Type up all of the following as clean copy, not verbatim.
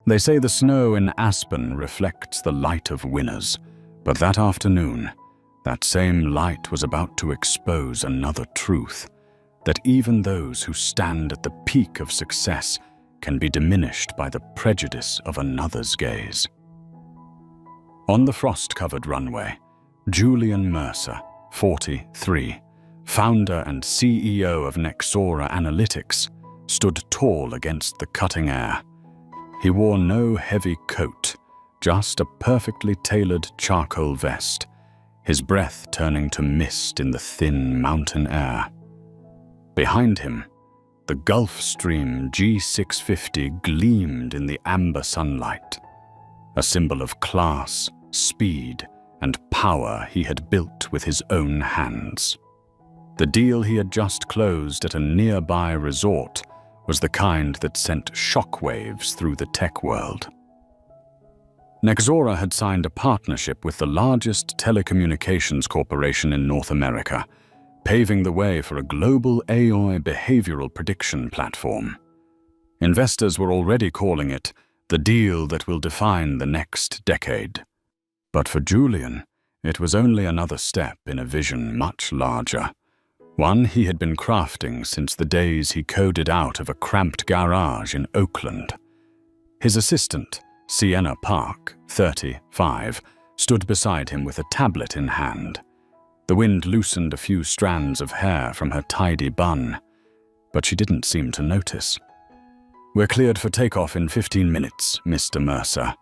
They say the snow in Aspen reflects the light of winners, but that afternoon, that same light was about to expose another truth, that even those who stand at the peak of success can be diminished by the prejudice of another's gaze. On the frost-covered runway, Julian Mercer, 43, founder and CEO of Nexora Analytics, stood tall against the cutting air. He wore no heavy coat, just a perfectly tailored charcoal vest, his breath turning to mist in the thin mountain air. Behind him, the Gulfstream G650 gleamed in the amber sunlight, a symbol of class, speed, and power he had built with his own hands. The deal he had just closed at a nearby resort was the kind that sent shockwaves through the tech world. Nexora had signed a partnership with the largest telecommunications corporation in North America, paving the way for a global AI behavioral prediction platform. Investors were already calling it the deal that will define the next decade. But for Julian, it was only another step in a vision much larger, one he had been crafting since the days he coded out of a cramped garage in Oakland. His assistant, Sienna Park, 35, stood beside him with a tablet in hand. The wind loosened a few strands of hair from her tidy bun, but she didn't seem to notice. "We're cleared for takeoff in 15 minutes, Mr. Mercer.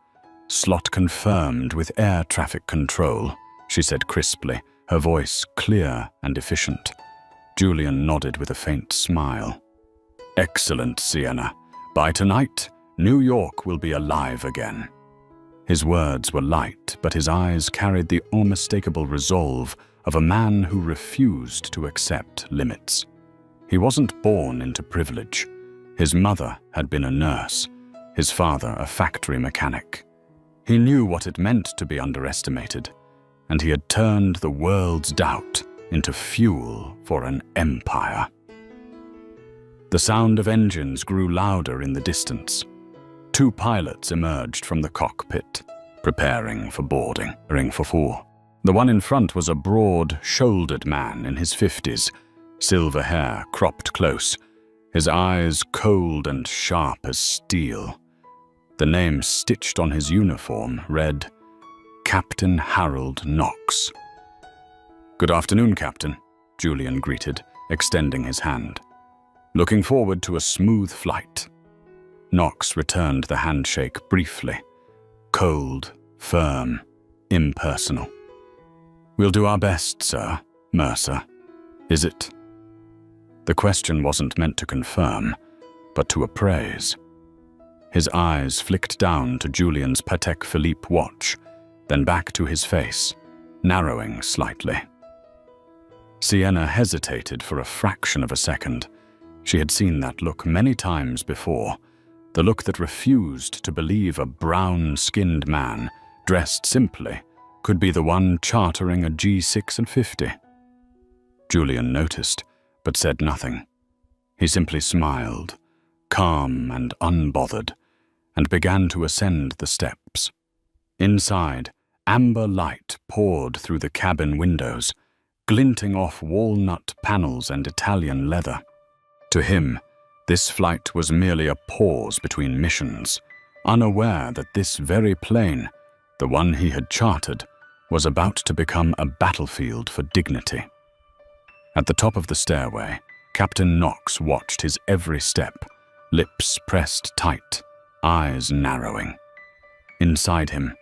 Slot confirmed with air traffic control," she said crisply, her voice clear and efficient. Julian nodded with a faint smile. "Excellent, Sienna. By tonight, New York will be alive again." His words were light, but his eyes carried the unmistakable resolve of a man who refused to accept limits. He wasn't born into privilege. His mother had been a nurse, his father a factory mechanic. He knew what it meant to be underestimated, and he had turned the world's doubt into fuel for an empire. The sound of engines grew louder in the distance. Two pilots emerged from the cockpit, preparing for boarding. The one in front was a broad-shouldered man in his 50s, silver hair cropped close, his eyes cold and sharp as steel. The name stitched on his uniform read, Captain Harold Knox. "Good afternoon, Captain," Julian greeted, extending his hand. "Looking forward to a smooth flight." Knox returned the handshake briefly, cold, firm, impersonal. "We'll do our best, sir, Mercer. Is it?" The question wasn't meant to confirm, but to appraise. His eyes flicked down to Julian's Patek Philippe watch, then back to his face, narrowing slightly. Sienna hesitated for a fraction of a second. She had seen that look many times before, the look that refused to believe a brown-skinned man, dressed simply, could be the one chartering a G650. Julian noticed, but said nothing. He simply smiled, calm and unbothered, and began to ascend the steps. Inside, amber light poured through the cabin windows, glinting off walnut panels and Italian leather. To him, this flight was merely a pause between missions, unaware that this very plane, the one he had chartered, was about to become a battlefield for dignity. At the top of the stairway, Captain Knox watched his every step, lips pressed tight, eyes narrowing. Inside him,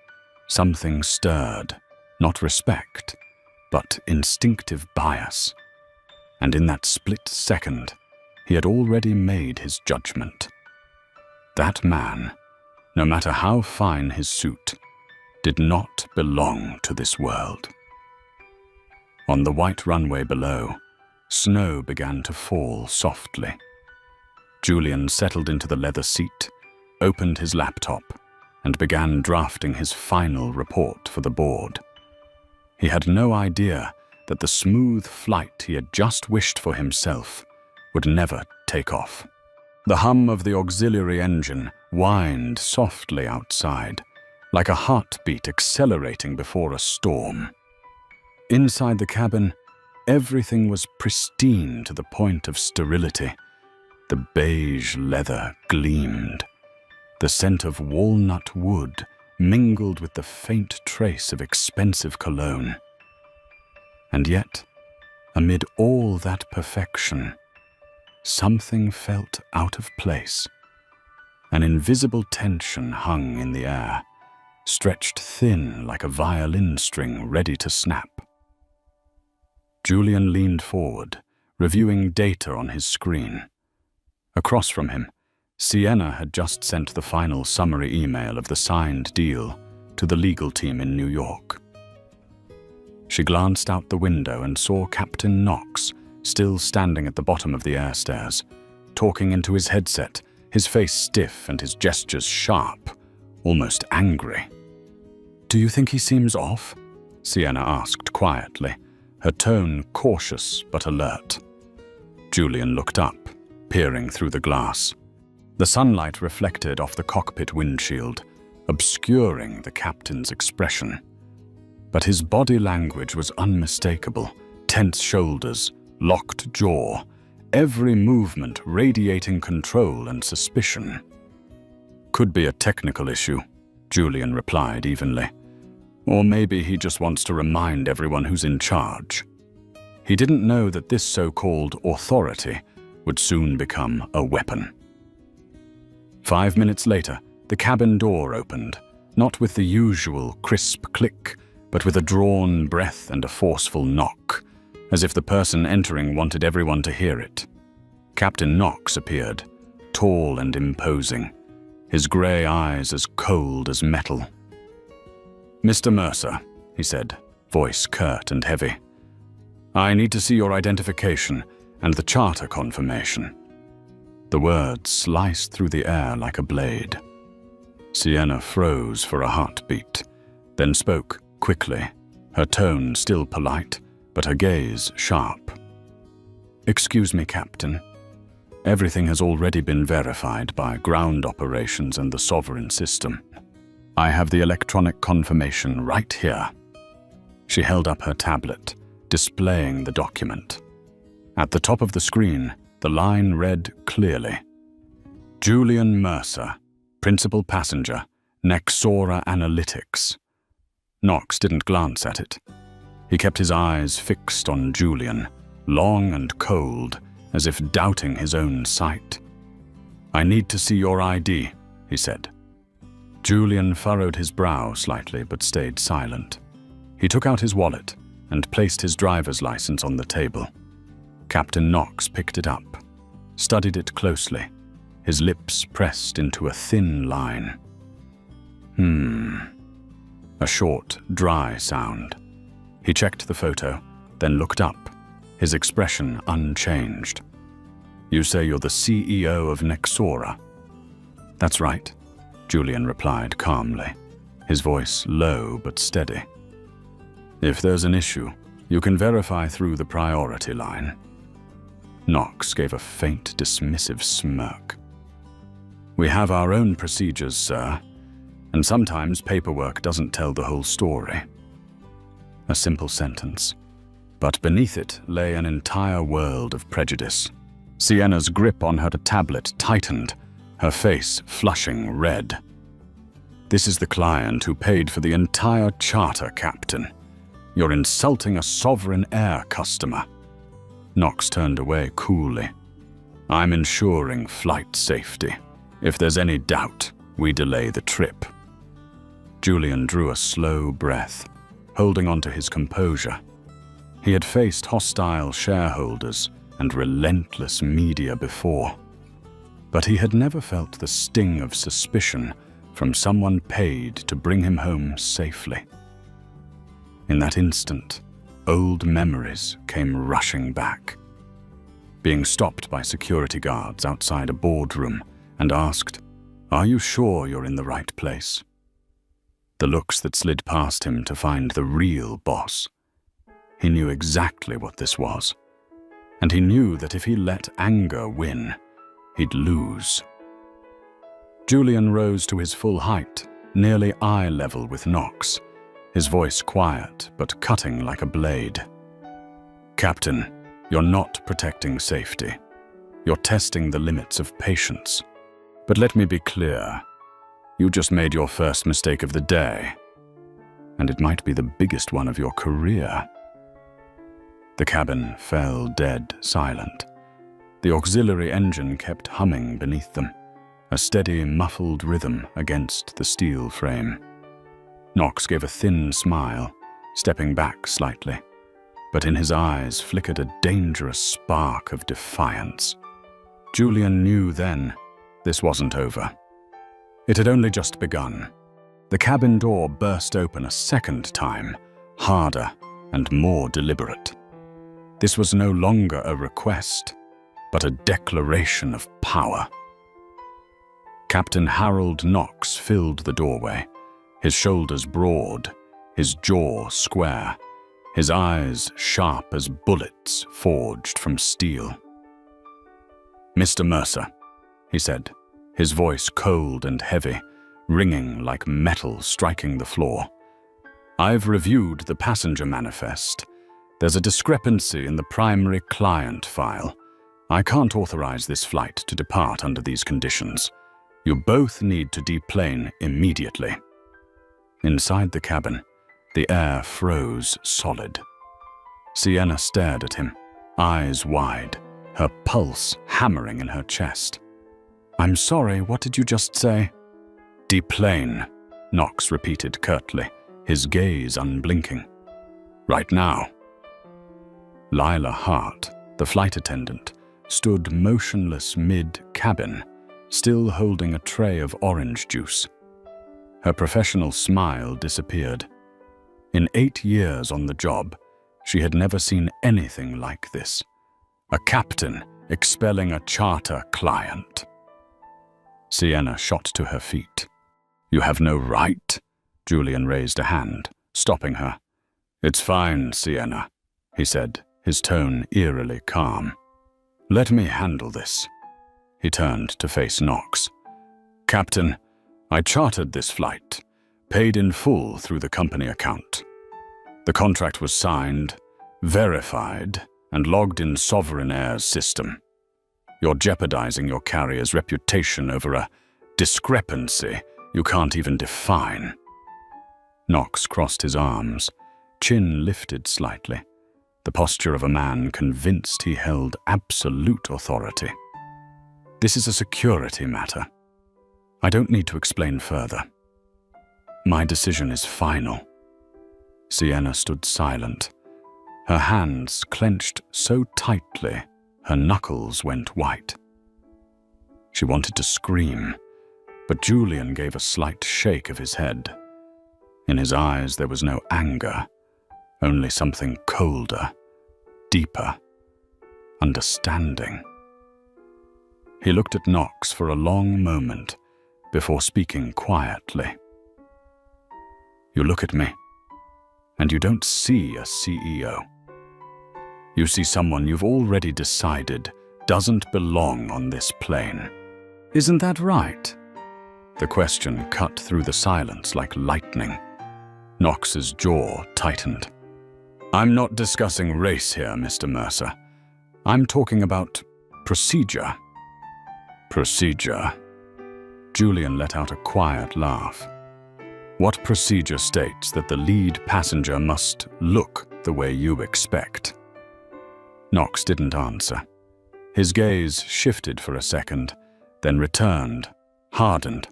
something stirred, not respect, but instinctive bias. And in that split second, he had already made his judgment. That man, no matter how fine his suit, did not belong to this world. On the white runway below, snow began to fall softly. Julian settled into the leather seat, opened his laptop, and began drafting his final report for the board. He had no idea that the smooth flight he had just wished for himself would never take off. The hum of the auxiliary engine whined softly outside, like a heartbeat accelerating before a storm. Inside the cabin, everything was pristine to the point of sterility. The beige leather gleamed. The scent of walnut wood mingled with the faint trace of expensive cologne. And yet, amid all that perfection, something felt out of place. An invisible tension hung in the air, stretched thin like a violin string ready to snap. Julian leaned forward, reviewing data on his screen. Across from him, Sienna had just sent the final summary email of the signed deal to the legal team in New York. She glanced out the window and saw Captain Knox still standing at the bottom of the air stairs, talking into his headset, his face stiff and his gestures sharp, almost angry. "Do you think he seems off?" Sienna asked quietly, her tone cautious but alert. Julian looked up, peering through the glass. The sunlight reflected off the cockpit windshield, obscuring the captain's expression. But his body language was unmistakable: tense shoulders, locked jaw, every movement radiating control and suspicion. "Could be a technical issue," Julian replied evenly. "Or maybe he just wants to remind everyone who's in charge." He didn't know that this so-called authority would soon become a weapon. 5 minutes later, the cabin door opened, not with the usual crisp click, but with a drawn breath and a forceful knock, as if the person entering wanted everyone to hear it. Captain Knox appeared, tall and imposing, his grey eyes as cold as metal. "Mr. Mercer," he said, voice curt and heavy, "I need to see your identification and the charter confirmation." The words sliced through the air like a blade. Sienna froze for a heartbeat, then spoke quickly, her tone still polite, but her gaze sharp. "Excuse me, Captain. Everything has already been verified by ground operations and the sovereign system. I have the electronic confirmation right here." She held up her tablet, displaying the document. At the top of the screen, the line read clearly: "Julian Mercer, Principal Passenger, Nexora Analytics." Knox didn't glance at it. He kept his eyes fixed on Julian, long and cold, as if doubting his own sight. "I need to see your ID," he said. Julian furrowed his brow slightly but stayed silent. He took out his wallet and placed his driver's license on the table. Captain Knox picked it up, studied it closely, his lips pressed into a thin line. A short, dry sound. He checked the photo, then looked up, his expression unchanged. "You say you're the CEO of Nexora?" "That's right," Julian replied calmly, his voice low but steady. "If there's an issue, you can verify through the priority line." Knox gave a faint, dismissive smirk. "We have our own procedures, sir, and sometimes paperwork doesn't tell the whole story." A simple sentence, but beneath it lay an entire world of prejudice. Sienna's grip on her tablet tightened, her face flushing red. "This is the client who paid for the entire charter, Captain. You're insulting a sovereign air customer." Knox turned away coolly. "I'm ensuring flight safety. If there's any doubt, we delay the trip." Julian drew a slow breath, holding on to his composure. He had faced hostile shareholders and relentless media before, but he had never felt the sting of suspicion from someone paid to bring him home safely. In that instant, old memories came rushing back. Being stopped by security guards outside a boardroom and asked, "Are you sure you're in the right place?" The looks that slid past him to find the real boss. He knew exactly what this was, and he knew that if he let anger win, he'd lose. Julian rose to his full height, nearly eye level with Knox, his voice quiet but cutting like a blade. "Captain, you're not protecting safety. You're testing the limits of patience. But let me be clear, you just made your first mistake of the day, and it might be the biggest one of your career." The cabin fell dead silent. The auxiliary engine kept humming beneath them, a steady, muffled rhythm against the steel frame. Knox gave a thin smile, stepping back slightly, but in his eyes flickered a dangerous spark of defiance. Julian knew then this wasn't over. It had only just begun. The cabin door burst open a second time, harder and more deliberate. This was no longer a request, but a declaration of power. Captain Harold Knox filled the doorway, his shoulders broad, his jaw square, his eyes sharp as bullets forged from steel. "Mr. Mercer," he said, his voice cold and heavy, ringing like metal striking the floor. "I've reviewed the passenger manifest. There's a discrepancy in the primary client file. I can't authorize this flight to depart under these conditions. You both need to deplane immediately." Inside the cabin, the air froze solid. Sienna stared at him, eyes wide, her pulse hammering in her chest. "I'm sorry, what did you just say?" "Deplane," Knox repeated curtly, his gaze unblinking. "Right now." Lila Hart, the flight attendant, stood motionless mid-cabin, still holding a tray of orange juice. Her professional smile disappeared. In 8 years on the job, she had never seen anything like this. A captain expelling a charter client. Sienna shot to her feet. "You have no right." Julian raised a hand, stopping her. "It's fine, Sienna," he said, his tone eerily calm. "Let me handle this." He turned to face Knox. "Captain, I chartered this flight, paid in full through the company account. The contract was signed, verified, and logged in Sovereign Air's system. You're jeopardizing your carrier's reputation over a discrepancy you can't even define." Knox crossed his arms, chin lifted slightly, the posture of a man convinced he held absolute authority. "This is a security matter. I don't need to explain further. My decision is final." Sienna stood silent, her hands clenched so tightly her knuckles went white. She wanted to scream, but Julian gave a slight shake of his head. In his eyes there was no anger, only something colder, deeper, understanding. He looked at Knox for a long moment before speaking quietly. "You look at me, and you don't see a CEO. You see someone you've already decided doesn't belong on this plane. Isn't that right?" The question cut through the silence like lightning. Knox's jaw tightened. "I'm not discussing race here, Mr. Mercer. I'm talking about procedure." "Procedure?" Julian let out a quiet laugh. "What procedure states that the lead passenger must look the way you expect?" Knox didn't answer. His gaze shifted for a second, then returned, hardened.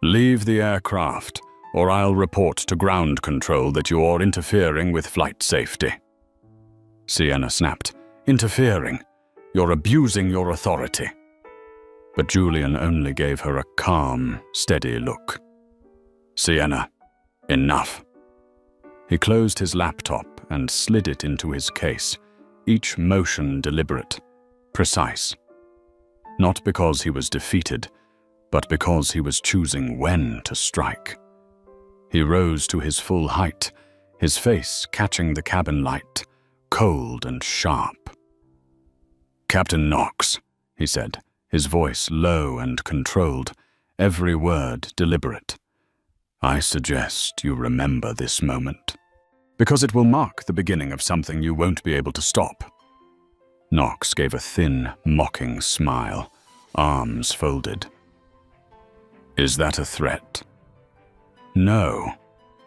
"Leave the aircraft, or I'll report to ground control that you're interfering with flight safety." Sienna snapped. "Interfering? You're abusing your authority." But Julian only gave her a calm, steady look. "Sienna, enough." He closed his laptop and slid it into his case, each motion deliberate, precise. Not because he was defeated, but because he was choosing when to strike. He rose to his full height, his face catching the cabin light, cold and sharp. "Captain Knox," he said, his voice low and controlled, every word deliberate. "I suggest you remember this moment, because it will mark the beginning of something you won't be able to stop." Knox gave a thin, mocking smile, arms folded. "Is that a threat?" "No,"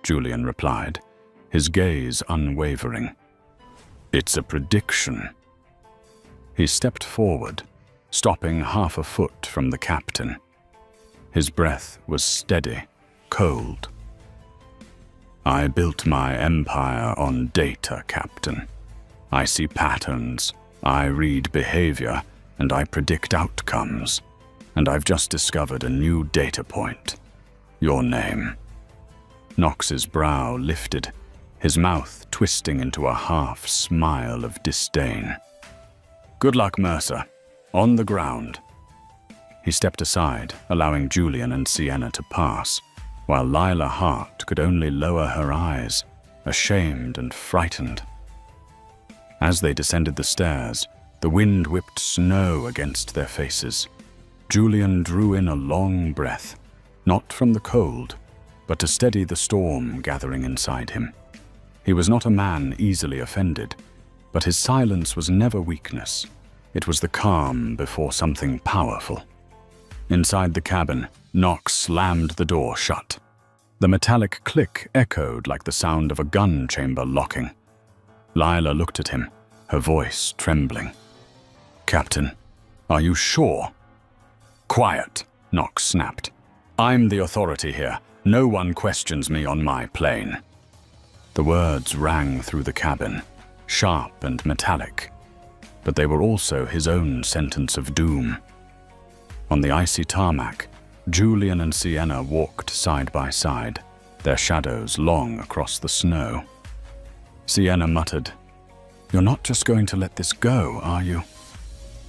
Julian replied, his gaze unwavering. "It's a prediction." He stepped forward, stopping half a foot from the captain. His breath was steady, cold. "I built my empire on data, Captain. I see patterns, I read behavior, and I predict outcomes. And I've just discovered a new data point. Your name." Knox's brow lifted, his mouth twisting into a half smile of disdain. "Good luck, Mercer. On the ground." He stepped aside, allowing Julian and Sienna to pass, while Lila Hart could only lower her eyes, ashamed and frightened. As they descended the stairs, the wind whipped snow against their faces. Julian drew in a long breath, not from the cold, but to steady the storm gathering inside him. He was not a man easily offended, but his silence was never weakness. It was the calm before something powerful. Inside the cabin, Knox slammed the door shut. The metallic click echoed like the sound of a gun chamber locking. Lila looked at him, her voice trembling. "Captain, are you sure?" "Quiet," Knox snapped. "I'm the authority here. No one questions me on my plane." The words rang through the cabin, sharp and metallic, but they were also his own sentence of doom. On the icy tarmac, Julian and Sienna walked side by side, their shadows long across the snow. Sienna muttered, "You're not just going to let this go, are you?"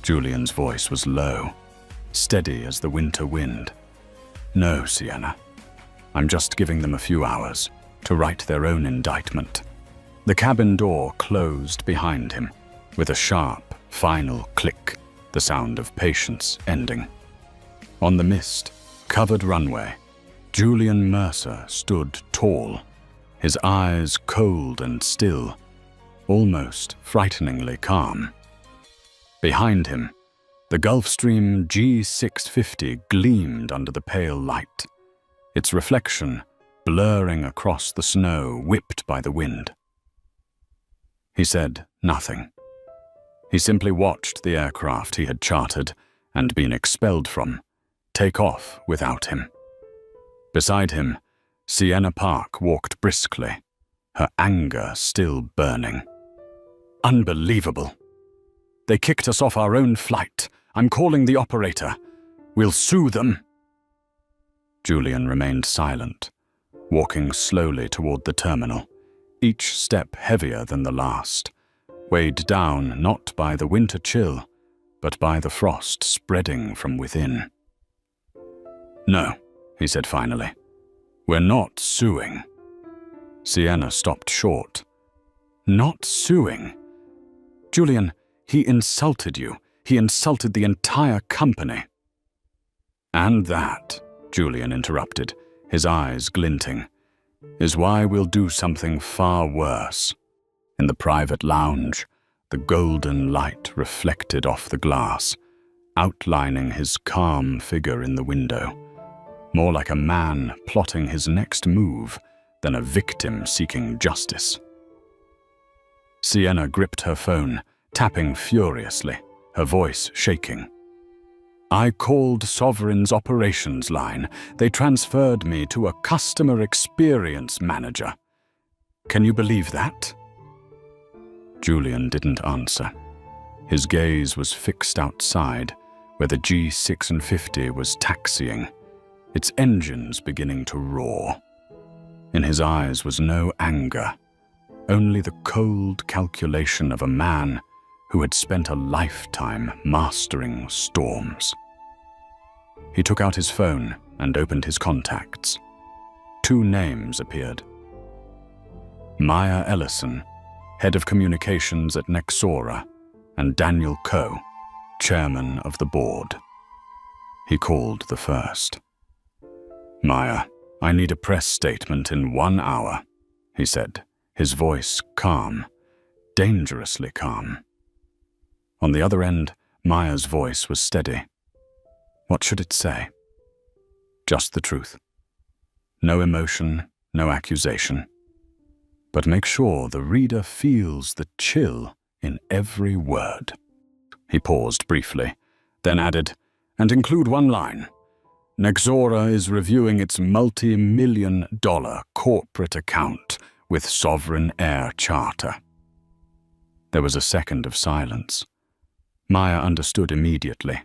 Julian's voice was low, steady as the winter wind. "No, Sienna. I'm just giving them a few hours to write their own indictment." The cabin door closed behind him, with a sharp, final click, the sound of patience ending. On the mist-covered runway, Julian Mercer stood tall, his eyes cold and still, almost frighteningly calm. Behind him, the Gulfstream G650 gleamed under the pale light, its reflection blurring across the snow whipped by the wind. He said nothing. He simply watched the aircraft he had chartered and been expelled from take off without him. Beside him, Sienna Park walked briskly, her anger still burning. "Unbelievable! They kicked us off our own flight. I'm calling the operator. We'll sue them." Julian remained silent, walking slowly toward the terminal, each step heavier than the last, weighed down not by the winter chill, but by the frost spreading from within. "No," he said finally. "We're not suing." Sienna stopped short. "Not suing? Julian, he insulted you. He insulted the entire company." "And that," Julian interrupted, his eyes glinting, "is why we'll do something far worse." In the private lounge, the golden light reflected off the glass, outlining his calm figure in the window, more like a man plotting his next move than a victim seeking justice. Sienna gripped her phone, tapping furiously, her voice shaking. "I called Sovereign's operations line. They transferred me to a customer experience manager. Can you believe that?" Julian didn't answer. His gaze was fixed outside, where the G650 was taxiing, its engines beginning to roar. In his eyes was no anger, only the cold calculation of a man who had spent a lifetime mastering storms. He took out his phone and opened his contacts. 2 names appeared. Maya Ellison, head of communications at Nexora, and Daniel Coe, chairman of the board. He called the first. "Maya, I need a press statement in 1 hour," he said, his voice calm, dangerously calm. On the other end, Maya's voice was steady. What should it say? Just the truth. No emotion, no accusation. But make sure the reader feels the chill in every word. He paused briefly, then added, "And include one line. Nexora is reviewing its multi-million-dollar corporate account with Sovereign Air Charter." There was a second of silence. Maya understood immediately.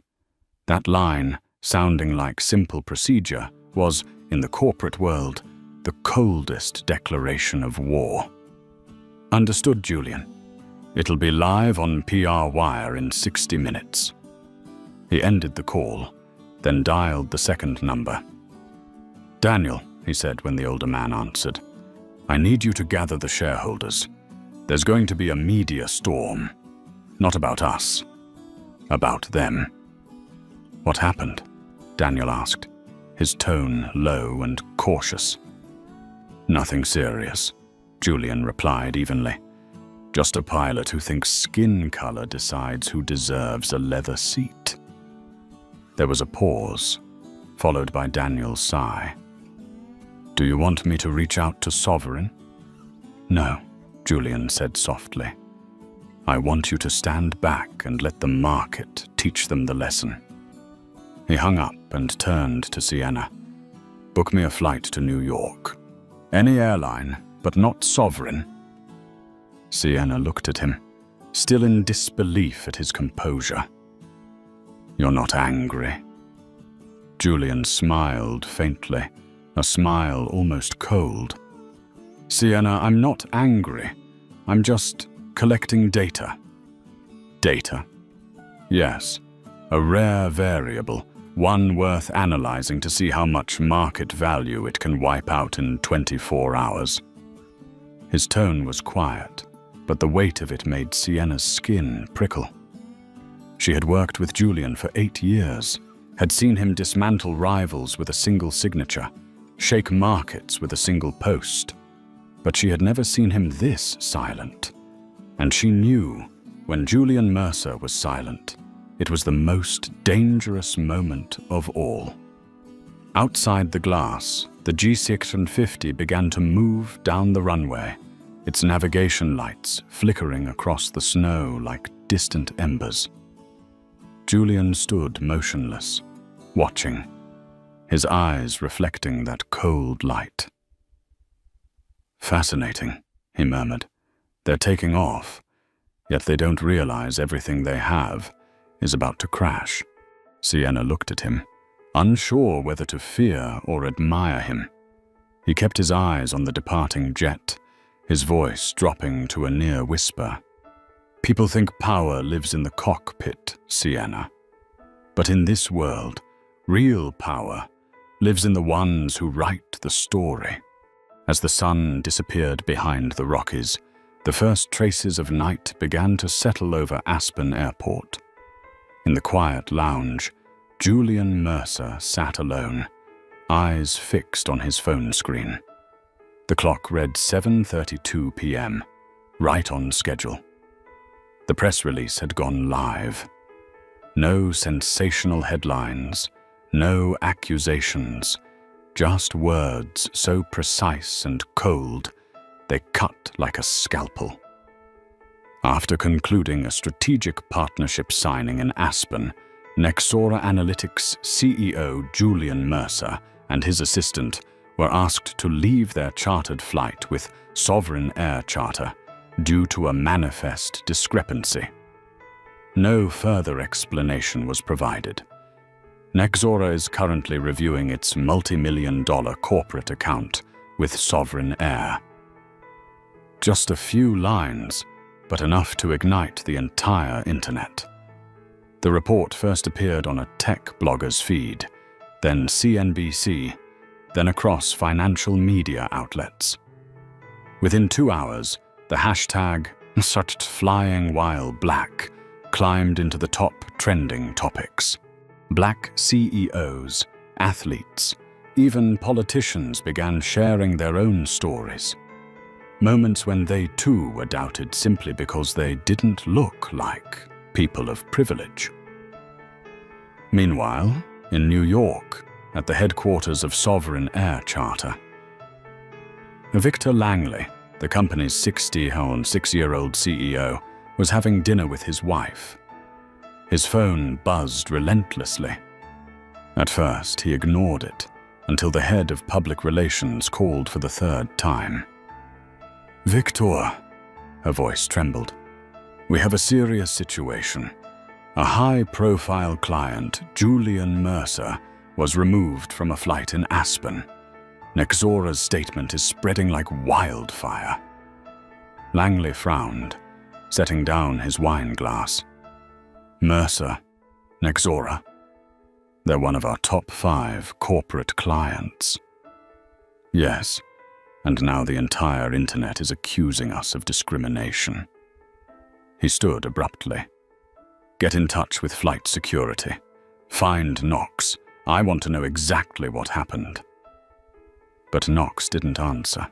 That line, sounding like simple procedure, was, in the corporate world, the coldest declaration of war. "Understood, Julian. It'll be live on PR Wire in 60 minutes. He ended the call, then dialed the second number. "Daniel," he said when the older man answered, "I need you to gather the shareholders. There's going to be a media storm. Not about us. About them." "What happened?" Daniel asked, his tone low and cautious. "Nothing serious," Julian replied evenly. "Just a pilot who thinks skin color decides who deserves a leather seat." There was a pause, followed by Daniel's sigh. "Do you want me to reach out to Sovereign?" "No," Julian said softly. "I want you to stand back and let the market teach them the lesson." He hung up and turned to Sienna. "Book me a flight to New York. Any airline, but not Sovereign." Sienna looked at him, still in disbelief at his composure. "You're not angry?" Julian smiled faintly, a smile almost cold. "Sienna, I'm not angry. I'm just collecting data." "Data?" "Yes, a rare variable, one worth analyzing to see how much market value it can wipe out in 24 hours. His tone was quiet, but the weight of it made Sienna's skin prickle. She had worked with Julian for 8 years, had seen him dismantle rivals with a single signature, shake markets with a single post. But she had never seen him this silent. And she knew, when Julian Mercer was silent, it was the most dangerous moment of all. Outside the glass, the G650 began to move down the runway, its navigation lights flickering across the snow like distant embers. Julian stood motionless, watching, his eyes reflecting that cold light. "Fascinating," he murmured. "They're taking off, yet they don't realize everything they have is about to crash." Sienna looked at him, unsure whether to fear or admire him. He kept his eyes on the departing jet, his voice dropping to a near whisper. "People think power lives in the cockpit, Sienna. But in this world, real power lives in the ones who write the story." As the sun disappeared behind the Rockies, the first traces of night began to settle over Aspen Airport. In the quiet lounge, Julian Mercer sat alone, eyes fixed on his phone screen. The clock read 7:32 p.m., right on schedule. The press release had gone live. No sensational headlines, no accusations, just words so precise and cold, they cut like a scalpel. After concluding a strategic partnership signing in Aspen, Nexora Analytics CEO Julian Mercer and his assistant were asked to leave their chartered flight with Sovereign Air Charter due to a manifest discrepancy. No further explanation was provided. Nexora is currently reviewing its multi-million-dollar corporate account with Sovereign Air. Just a few lines, but enough to ignite the entire internet. The report first appeared on a tech blogger's feed, then CNBC, then across financial media outlets. Within 2 hours, the hashtag #SuchFlyingWhileBlack climbed into the top trending topics. Black CEOs, athletes, even politicians began sharing their own stories. Moments when they too were doubted simply because they didn't look like people of privilege. Meanwhile, in New York, at the headquarters of Sovereign Air Charter, Victor Langley, the company's 66-year-old CEO, was having dinner with his wife. His phone buzzed relentlessly. At first, he ignored it until the head of public relations called for the third time. "Victor," her voice trembled. "We have a serious situation. A high-profile client, Julian Mercer, was removed from a flight in Aspen. Nexora's statement is spreading like wildfire." Langley frowned, setting down his wine glass. "Mercer, Nexora. They're one of our top 5 corporate clients." "Yes, and now the entire internet is accusing us of discrimination." He stood abruptly. "Get in touch with flight security. Find Knox. I want to know exactly what happened." But Knox didn't answer.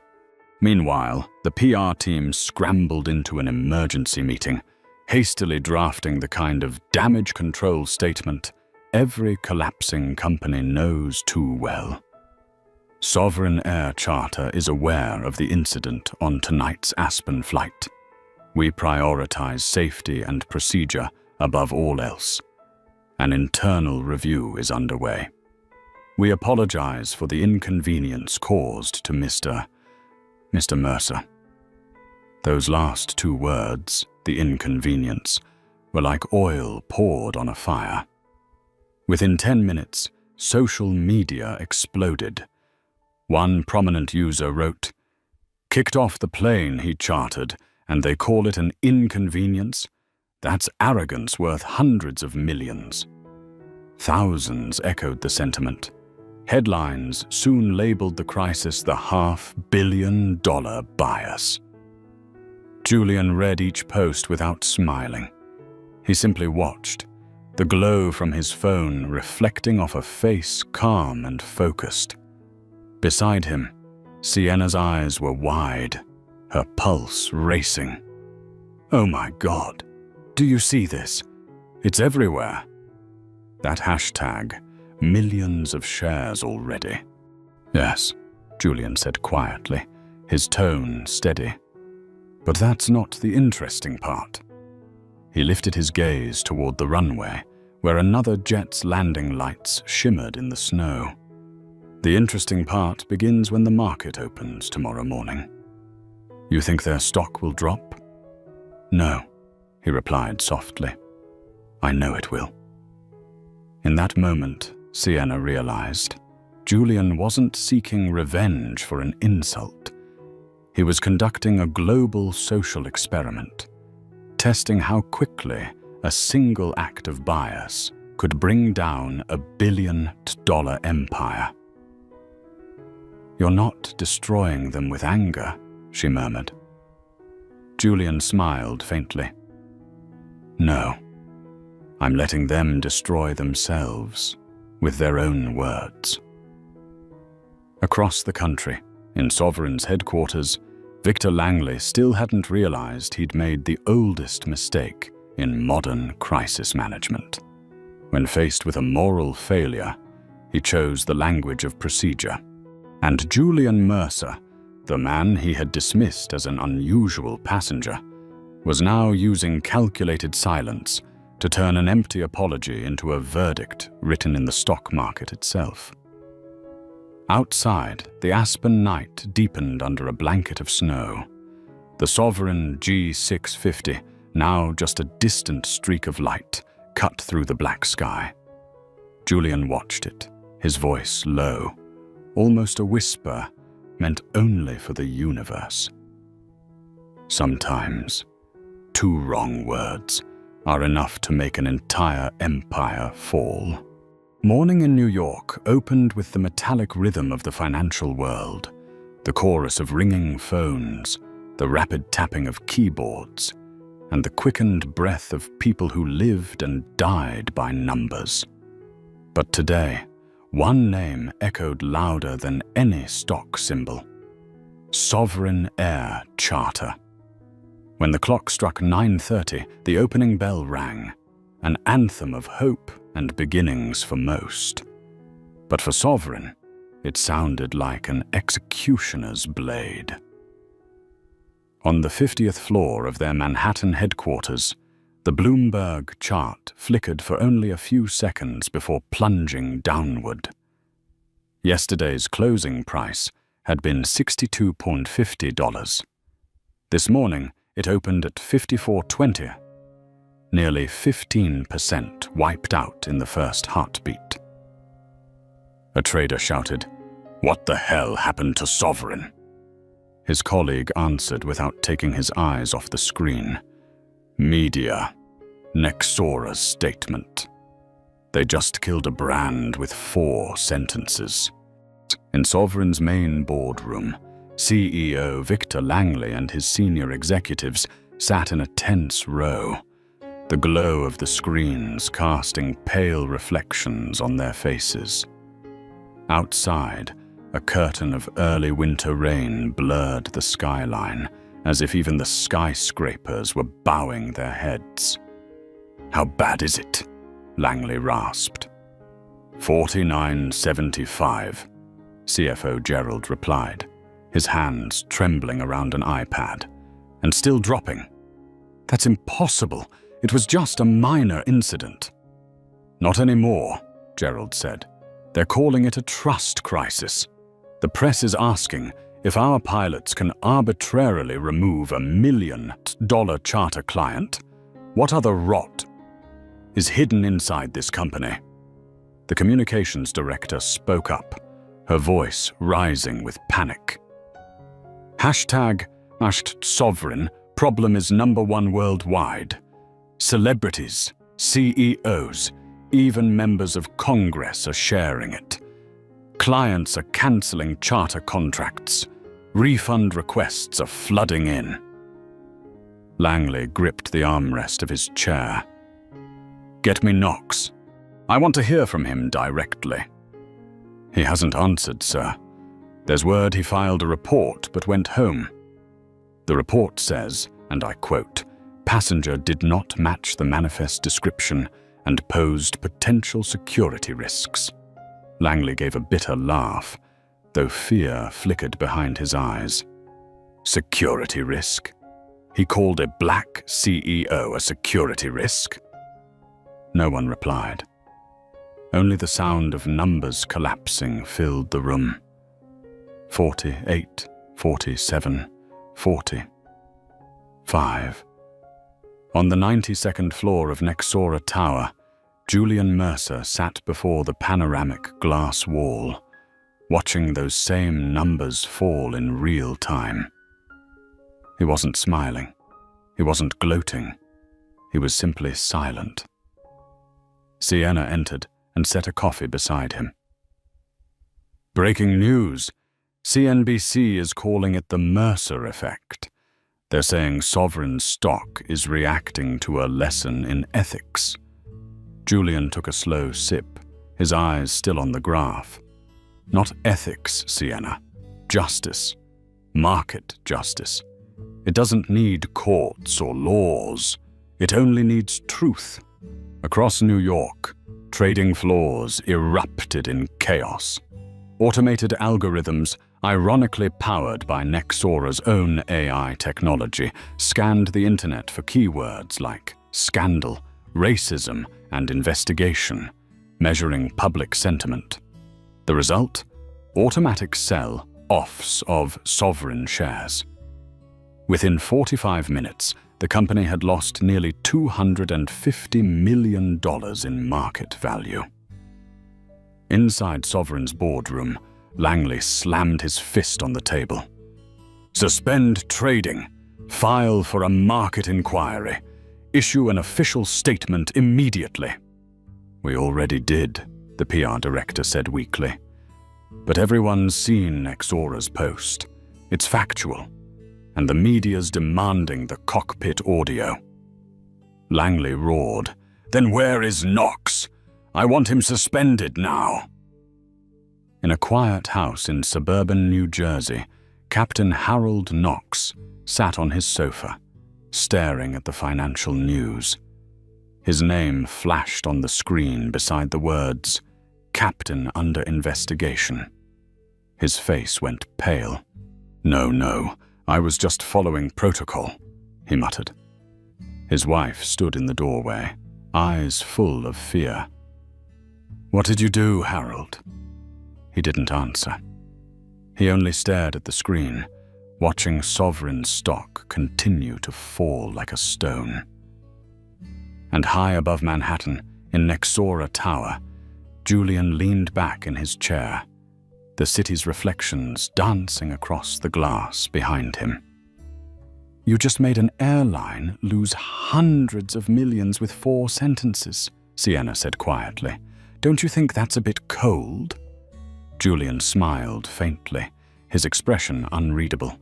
Meanwhile, the PR team scrambled into an emergency meeting, hastily drafting the kind of damage control statement every collapsing company knows too well. Sovereign Air Charter is aware of the incident on tonight's Aspen flight. We prioritize safety and procedure above all else. An internal review is underway. We apologize for the inconvenience caused to Mr. Mercer. Those last 2 words, the inconvenience, were like oil poured on a fire. Within 10 minutes, social media exploded. One prominent user wrote, "Kicked off the plane he chartered, and they call it an inconvenience? That's arrogance worth hundreds of millions." Thousands echoed the sentiment. Headlines soon labeled the crisis the $500 million bias. Julian read each post without smiling. He simply watched, the glow from his phone reflecting off a face calm and focused. Beside him, Sienna's eyes were wide, her pulse racing. "Oh my God, do you see this? It's everywhere." That hashtag, millions of shares already. "Yes," Julian said quietly, his tone steady. "But that's not the interesting part." He lifted his gaze toward the runway, where another jet's landing lights shimmered in the snow. "The interesting part begins when the market opens tomorrow morning." "You think their stock will drop?" "No," he replied softly. "I know it will." In that moment, Sienna realized Julian wasn't seeking revenge for an insult. He was conducting a global social experiment, testing how quickly a single act of bias could bring down a billion-dollar empire. "You're not destroying them with anger," she murmured. Julian smiled faintly. "No, I'm letting them destroy themselves with their own words." Across the country, in Sovereign's headquarters, Victor Langley still hadn't realized he'd made the oldest mistake in modern crisis management. When faced with a moral failure, he chose the language of procedure. And Julian Mercer, the man he had dismissed as an unusual passenger, was now using calculated silence to turn an empty apology into a verdict written in the stock market itself. Outside, the Aspen night deepened under a blanket of snow. The Sovereign G650, now just a distant streak of light, cut through the black sky. Julian watched it, his voice low, almost a whisper meant only for the universe. Sometimes, 2 wrong words are enough to make an entire empire fall. Morning in New York opened with the metallic rhythm of the financial world, the chorus of ringing phones, the rapid tapping of keyboards, and the quickened breath of people who lived and died by numbers. But today, one name echoed louder than any stock symbol: Sovereign Air Charter. When the clock struck 9:30, the opening bell rang, an anthem of hope and beginnings for most. But for Sovereign, it sounded like an executioner's blade. On the 50th floor of their Manhattan headquarters, the Bloomberg chart flickered for only a few seconds before plunging downward. Yesterday's closing price had been $62.50. This morning, it opened at $54.20, nearly 15% wiped out in the first heartbeat. A trader shouted, "What the hell happened to Sovereign?" His colleague answered without taking his eyes off the screen. "Media. Nexora's statement. They just killed a brand with 4 sentences." In Sovereign's main boardroom, CEO Victor Langley and his senior executives sat in a tense row, the glow of the screens casting pale reflections on their faces. Outside, a curtain of early winter rain blurred the skyline, as if even the skyscrapers were bowing their heads. "How bad is it?" Langley rasped. $49.75, CFO Gerald replied, his hands trembling around an iPad, and still dropping. "That's impossible. It was just a minor incident." "Not anymore," Gerald said. "They're calling it a trust crisis. The press is asking if our pilots can arbitrarily remove a $1 million charter client. What other rot is hidden inside this company?" The communications director spoke up, her voice rising with panic. Hashtag Sovereign problem is #1 worldwide. Celebrities, CEOs, even members of Congress are sharing it. Clients are canceling charter contracts. Refund requests are flooding in. Langley gripped the armrest of his chair. "Get me Knox. I want to hear from him directly." "He hasn't answered, sir. There's word he filed a report but went home. The report says, and I quote, passenger did not match the manifest description and posed potential security risks." Langley gave a bitter laugh, though fear flickered behind his eyes. Security risk? He called a black CEO a security risk? No one replied. Only the sound of numbers collapsing filled the room. 48, 47, 40. 5. On the 92nd floor of Nexora Tower, Julian Mercer sat before the panoramic glass wall, watching those same numbers fall in real time. He wasn't smiling. He wasn't gloating. He was simply silent. Sienna entered and set a coffee beside him. "Breaking news. CNBC is calling it the Mercer effect. They're saying Sovereign stock is reacting to a lesson in ethics." Julian took a slow sip, his eyes still on the graph. "Not ethics, Sienna. Justice. Market justice. It doesn't need courts or laws. It only needs truth." Across New York, trading floors erupted in chaos. Automated algorithms, ironically powered by Nexora's own AI technology, scanned the internet for keywords like scandal, racism, and investigation, measuring public sentiment. The result? Automatic sell-offs of Sovereign shares. Within 45 minutes, the company had lost nearly $250 million in market value. Inside Sovereign's boardroom, Langley slammed his fist on the table. "Suspend trading. File for a market inquiry. Issue an official statement immediately." "We already did," the PR director said weakly. "But everyone's seen Nexora's post. It's factual. And the media's demanding the cockpit audio." Langley roared. "Then where is Knox? I want him suspended now." In a quiet house in suburban New Jersey, Captain Harold Knox sat on his sofa, staring at the financial news. His name flashed on the screen beside the words, "Captain under investigation." His face went pale. No, I was just following protocol," he muttered. His wife stood in the doorway, eyes full of fear. "What did you do, Harold?" He didn't answer. He only stared at the screen, watching sovereign stock continue to fall like a stone. And high above Manhattan, in Nexora Tower, Julian leaned back in his chair, the city's reflections dancing across the glass behind him. "You just made an airline lose hundreds of millions with 4 sentences," Sienna said quietly. "Don't you think that's a bit cold?" Julian smiled faintly, his expression unreadable.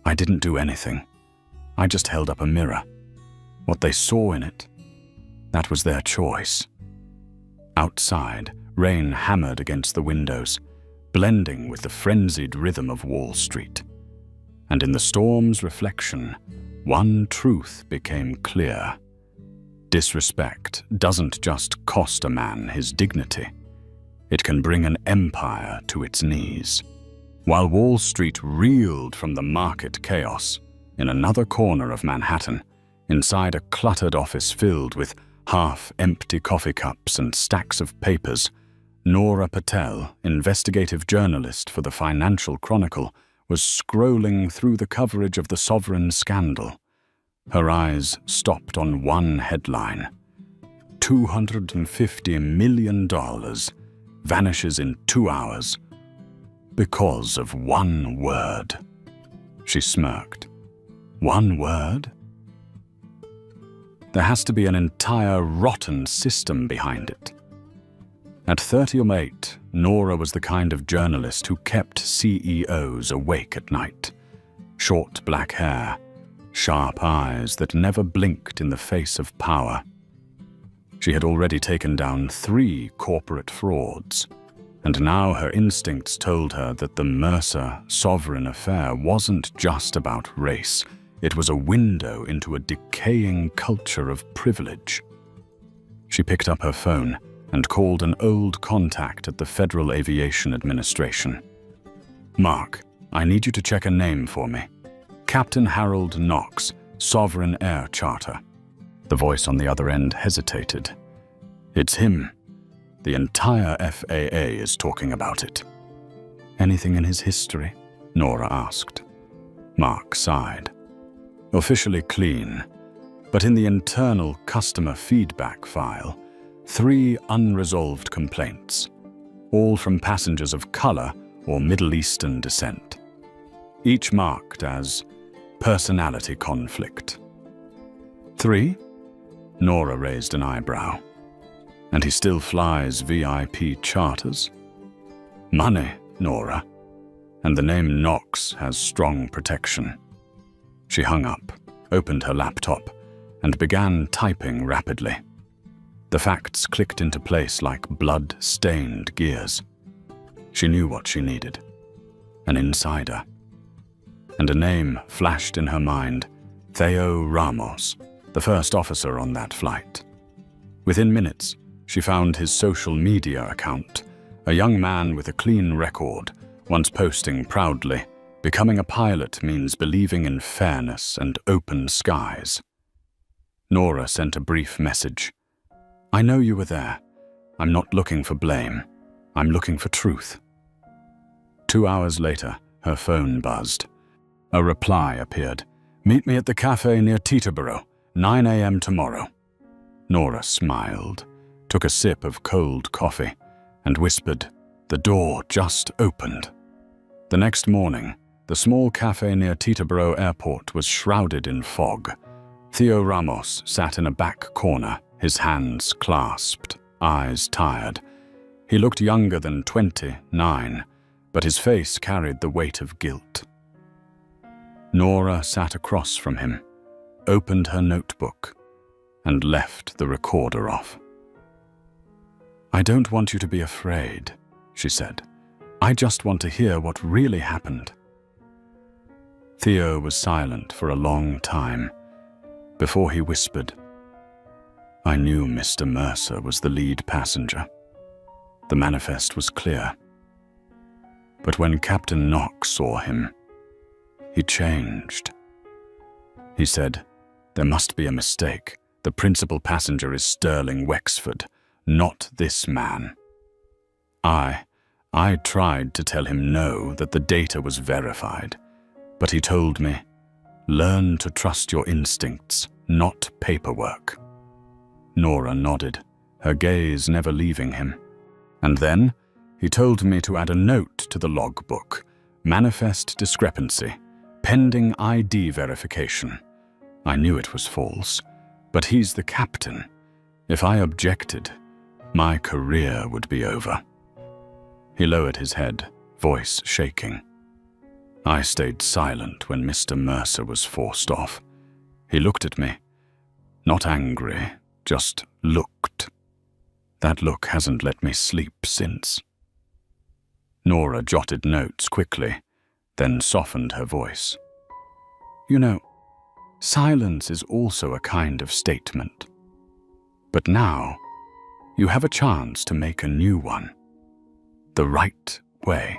"I didn't do anything. I just held up a mirror. What they saw in it, that was their choice." Outside, rain hammered against the windows, blending with the frenzied rhythm of Wall Street. And in the storm's reflection, one truth became clear. Disrespect doesn't just cost a man his dignity. It can bring an empire to its knees. While Wall Street reeled from the market chaos, in another corner of Manhattan, inside a cluttered office filled with half-empty coffee cups and stacks of papers, Nora Patel, investigative journalist for the Financial Chronicle, was scrolling through the coverage of the sovereign scandal. Her eyes stopped on one headline. $250 million vanishes in 2 hours because of one word. She smirked. One word? There has to be an entire rotten system behind it. At 38, Nora was the kind of journalist who kept CEOs awake at night. Short black hair, sharp eyes that never blinked in the face of power. She had already taken down 3 corporate frauds, and now her instincts told her that the Mercer sovereign affair wasn't just about race. It was a window into a decaying culture of privilege. She picked up her phone and called an old contact at the Federal Aviation Administration. "Mark, I need you to check a name for me. Captain Harold Knox, Sovereign Air Charter." The voice on the other end hesitated. "It's him. The entire FAA is talking about it." "Anything in his history?" Nora asked. Mark sighed. "Officially clean, but in the internal customer feedback file, 3 unresolved complaints, all from passengers of color or Middle Eastern descent, each marked as personality conflict." 3? Nora raised an eyebrow. "And he still flies VIP charters?" "Money, Nora. And the name Knox has strong protection." She hung up, opened her laptop, and began typing rapidly. The facts clicked into place like blood-stained gears. She knew what she needed. An insider. And a name flashed in her mind, Theo Ramos, the first officer on that flight. Within minutes, she found his social media account, a young man with a clean record, once posting proudly, "Becoming a pilot means believing in fairness and open skies." Nora sent a brief message. "I know you were there. I'm not looking for blame. I'm looking for truth." 2 hours later, her phone buzzed. A reply appeared. "Meet me at the cafe near Teterboro, 9 a.m. tomorrow." Nora smiled, took a sip of cold coffee, and whispered, "The door just opened." The next morning, the small cafe near Teterboro Airport was shrouded in fog. Theo Ramos sat in a back corner, his hands clasped, eyes tired. He looked younger than 29, but his face carried the weight of guilt. Nora sat across from him, opened her notebook, and left the recorder off. "I don't want you to be afraid," she said. "I just want to hear what really happened." Theo was silent for a long time before he whispered, "I knew Mr. Mercer was the lead passenger. The manifest was clear. But when Captain Knox saw him, he changed. He said, 'There must be a mistake. The principal passenger is Sterling Wexford, not this man.' I tried to tell him no, that the data was verified, but he told me, 'Learn to trust your instincts, not paperwork.'" Nora nodded, her gaze never leaving him. "And then he told me to add a note to the logbook, manifest discrepancy, pending ID verification. I knew it was false, but he's the captain. If I objected, my career would be over." He lowered his head, voice shaking. I stayed silent when Mr. Mercer was forced off. He looked at me, not angry, just looked. That look hasn't let me sleep since. Nora jotted notes quickly, then softened her voice. "You know, silence is also a kind of statement. But now, you have a chance to make a new one. The right way."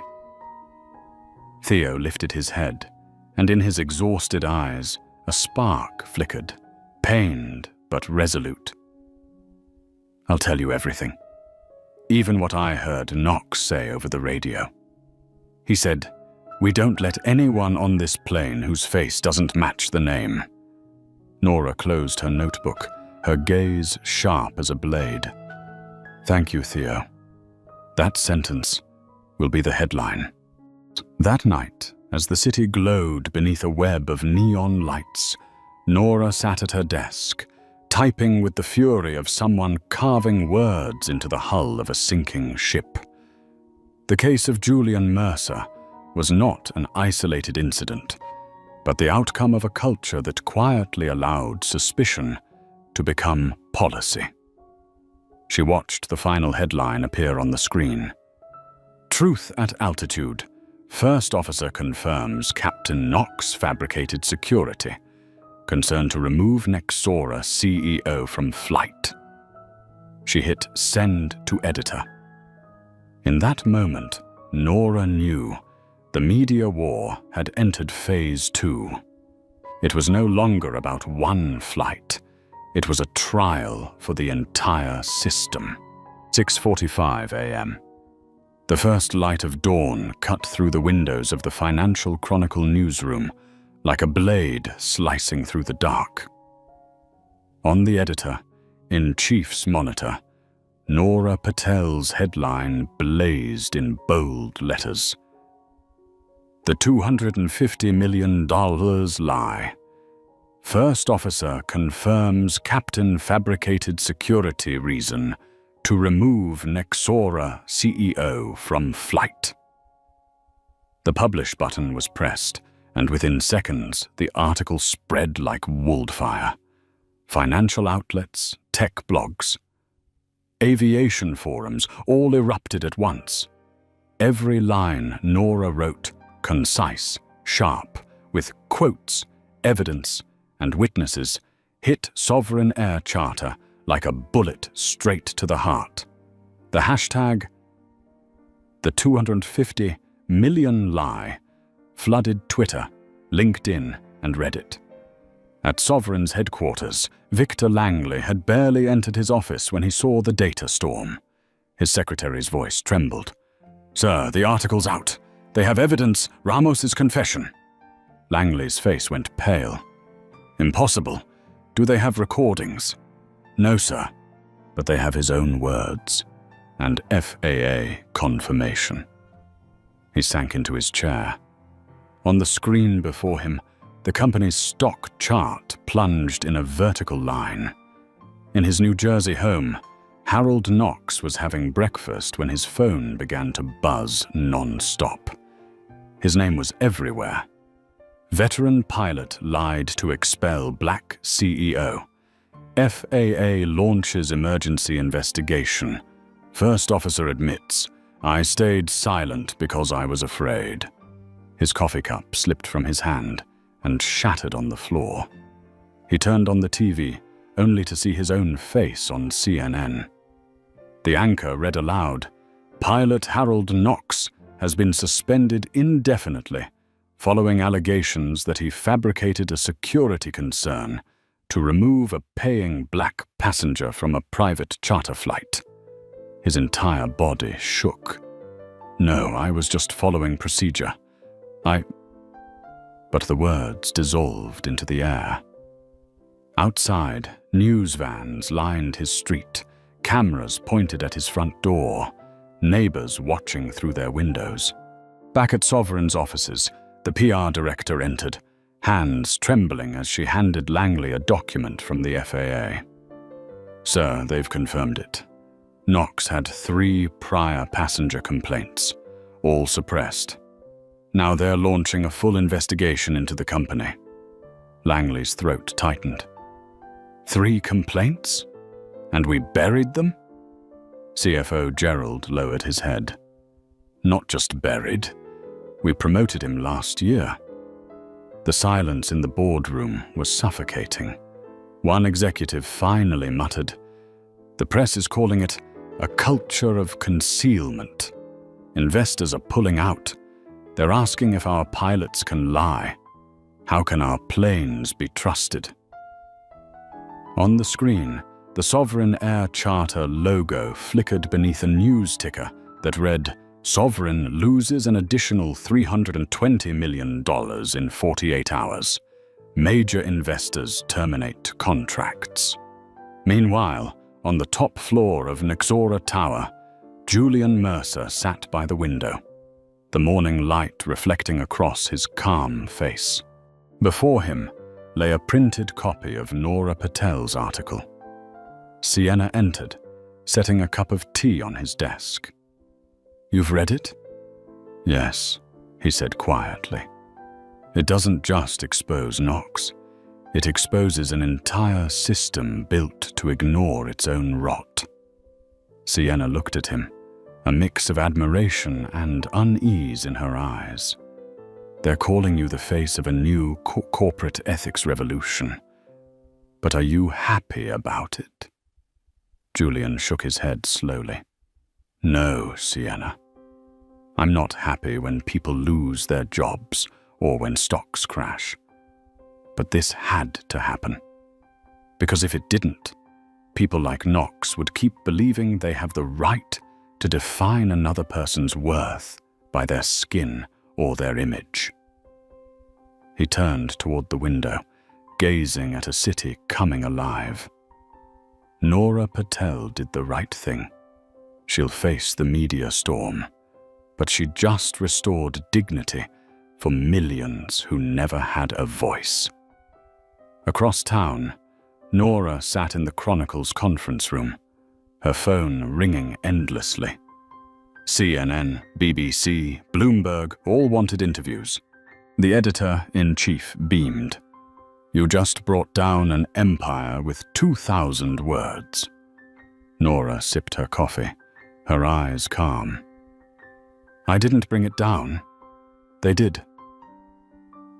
Theo lifted his head, and in his exhausted eyes, a spark flickered, pained but resolute. "I'll tell you everything. Even what I heard Knox say over the radio. He said, 'We don't let anyone on this plane whose face doesn't match the name.'" Nora closed her notebook, her gaze sharp as a blade. "Thank you, Theo. That sentence will be the headline." That night, as the city glowed beneath a web of neon lights, Nora sat at her desk, typing with the fury of someone carving words into the hull of a sinking ship. The case of Julian Mercer was not an isolated incident, but the outcome of a culture that quietly allowed suspicion to become policy. She watched the final headline appear on the screen. "Truth at altitude. First officer confirms Captain Knox fabricated security. Concerned to remove Nexora CEO from flight." She hit send to editor. In that moment, Nora knew the media war had entered phase 2. It was no longer about one flight. It was a trial for the entire system. 6:45 a.m. The first light of dawn cut through the windows of the Financial Chronicle newsroom like a blade slicing through the dark. On the editor-in-chief's monitor, Nora Patel's headline blazed in bold letters. "The $250 million lie. First officer confirms captain fabricated security reason to remove Nexora CEO from flight." The publish button was pressed, and within seconds, the article spread like wildfire. Financial outlets, tech blogs, aviation forums all erupted at once. Every line Nora wrote, concise, sharp, with quotes, evidence, and witnesses, hit Sovereign Air Charter like a bullet straight to the heart. The hashtag, "The 250 million lie," flooded Twitter, LinkedIn, and Reddit. At Sovereign's headquarters, Victor Langley had barely entered his office when he saw the data storm. His secretary's voice trembled. "Sir, the article's out. They have evidence, Ramos's confession." Langley's face went pale. "Impossible. Do they have recordings?" "No, sir, but they have his own words and FAA confirmation." He sank into his chair. On the screen before him, the company's stock chart plunged in a vertical line. In his New Jersey home, Harold Knox was having breakfast when his phone began to buzz non-stop. His name was everywhere. Veteran pilot lied to expel black CEO. FAA launches emergency investigation. First officer admits, I stayed silent because I was afraid. His coffee cup slipped from his hand and shattered on the floor. He turned on the TV, only to see his own face on CNN. The anchor read aloud, Pilot Harold Knox has been suspended indefinitely following allegations that he fabricated a security concern to remove a paying black passenger from a private charter flight. His entire body shook. No, I was just following procedure. But the words dissolved into the air. Outside, news vans lined his street, cameras pointed at his front door, neighbors watching through their windows. Back at Sovereign's offices, the PR director entered, hands trembling as she handed Langley a document from the FAA. Sir, they've confirmed it. Knox had 3 prior passenger complaints, all suppressed. Now they're launching a full investigation into the company. Langley's throat tightened. 3 complaints? And we buried them? CFO Gerald lowered his head. Not just buried. We promoted him last year. The silence in the boardroom was suffocating. One executive finally muttered, the press is calling it a culture of concealment. Investors are pulling out. They're asking if our pilots can lie. How can our planes be trusted? On the screen, the Sovereign Air Charter logo flickered beneath a news ticker that read, Sovereign loses an additional $320 million in 48 hours. Major investors terminate contracts. Meanwhile, on the top floor of Nexora Tower, Julian Mercer sat by the window, the morning light reflecting across his calm face. Before him lay a printed copy of Nora Patel's article. Sienna entered, setting a cup of tea on his desk. You've read it? Yes, he said quietly. It doesn't just expose Knox. It exposes an entire system built to ignore its own rot. Sienna looked at him, a mix of admiration and unease in her eyes. They're calling you the face of a new corporate ethics revolution. But are you happy about it? Julian shook his head slowly. No, Sienna. I'm not happy when people lose their jobs or when stocks crash. But this had to happen. Because if it didn't, people like Knox would keep believing they have the right to define another person's worth by their skin or their image. He turned toward the window, gazing at a city coming alive. Nora Patel did the right thing. She'll face the media storm, but she just restored dignity for millions who never had a voice. Across town, Nora sat in the Chronicle's conference room, her phone ringing endlessly. CNN, BBC, Bloomberg all wanted interviews. The editor-in-chief beamed. You just brought down an empire with 2,000 words. Nora sipped her coffee, her eyes calm. I didn't bring it down. They did.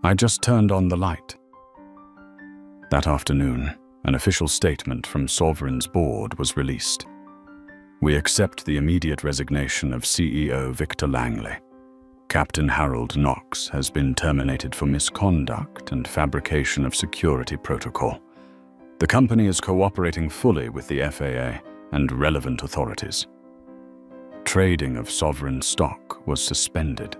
I just turned on the light. That afternoon, an official statement from Sovereign's board was released. We accept the immediate resignation of CEO Victor Langley. Captain Harold Knox has been terminated for misconduct and fabrication of security protocol. The company is cooperating fully with the FAA and relevant authorities. Trading of Sovereign stock was suspended.